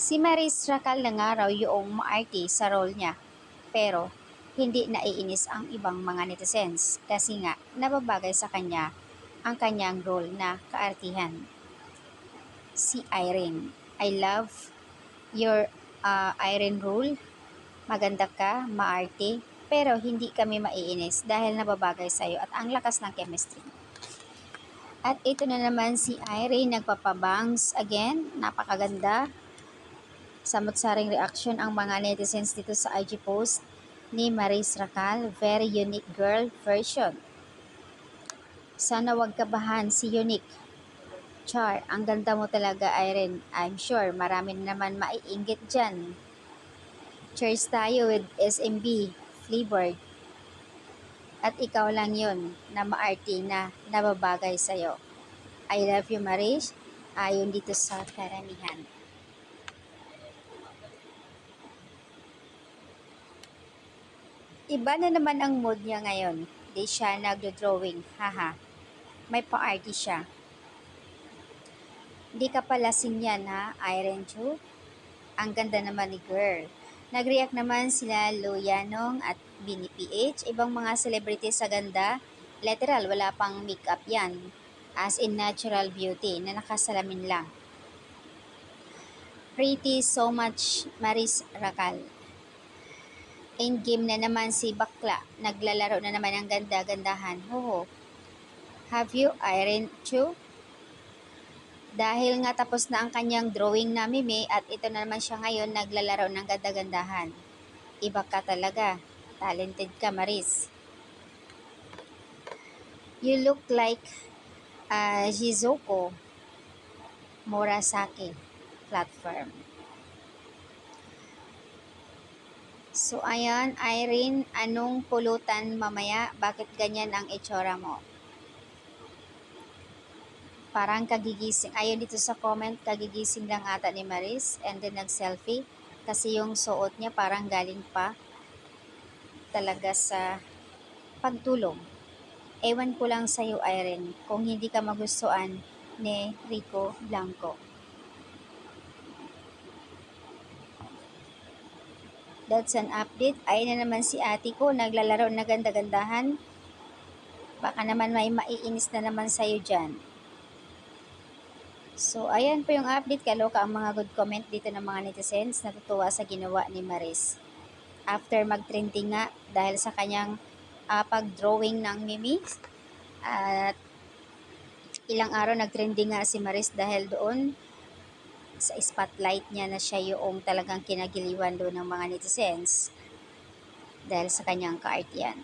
Si Maris Racal na nga raw yung maarte sa role niya, pero hindi naiinis ang ibang mga netizens kasi nga nababagay sa kanya ang kanyang role na kaartihan. Si Irene, I love your Irene role. Maganda ka, maarte, pero hindi kami maiinis dahil nababagay sa'yo at ang lakas ng chemistry. At ito na naman si Irene nagpapabangs again, napakaganda. Samot-saring reaction ang mga netizens dito sa IG post ni Maris Racal, very unique girl version. Sana wag kabahan si Unique. Char, ang ganda mo talaga Irene. I'm sure marami naman maiinggit dyan. Cheers tayo with SMB, flavored. At ikaw lang yun na maarte na nababagay sa'yo. I love you Maris, ayon dito sa karamihan. Iba na naman ang mood niya ngayon. Di siya nagdo-drawing, haha. May pa-arty siya. Di ka pala sinyan ha, Irene Chu? Ang ganda naman ni girl. Nag-react naman sila Loyanong at Bini PH, ibang mga celebrities sa ganda. Literal, wala pang makeup yan. As in natural beauty na nakasalamin lang. Pretty so much Maris Racal. Endgame na naman si Bakla. Naglalaro na naman ang ganda-gandahan. Hoho. Have you Irene Chu? Dahil nga tapos na ang kanyang drawing na Mimi at ito na naman siya ngayon naglalaro ng ganda-gandahan. Iba ka talaga. Talented ka, Maris. You look like Shizuko Murasaki platform. So, ayan, Irene, anong pulutan mamaya? Bakit ganyan ang itsura mo? Parang kagigising. Ayon dito sa comment, kagigising lang ata ni Maris and then nag-selfie. Kasi yung suot niya parang galing pa talaga sa pagtulog. Ewan ko lang sa'yo, Irene, kung hindi ka magustuhan ni Rico Blanco. That's an update. Ayun na naman si ate ko, naglalaro na ganda-gandahan. Baka naman may maiinis na naman sa'yo dyan. So, ayan po yung update. Kaloka ang mga good comment dito ng mga netizens. Natutuwa sa ginawa ni Maris. After mag-trending nga dahil sa kanyang pag-drawing ng Mimi. At ilang araw nag-trending nga si Maris dahil doon sa spotlight niya na siya yung talagang kinagiliwan doon ng mga netizens dahil sa kanyang kaartiyan.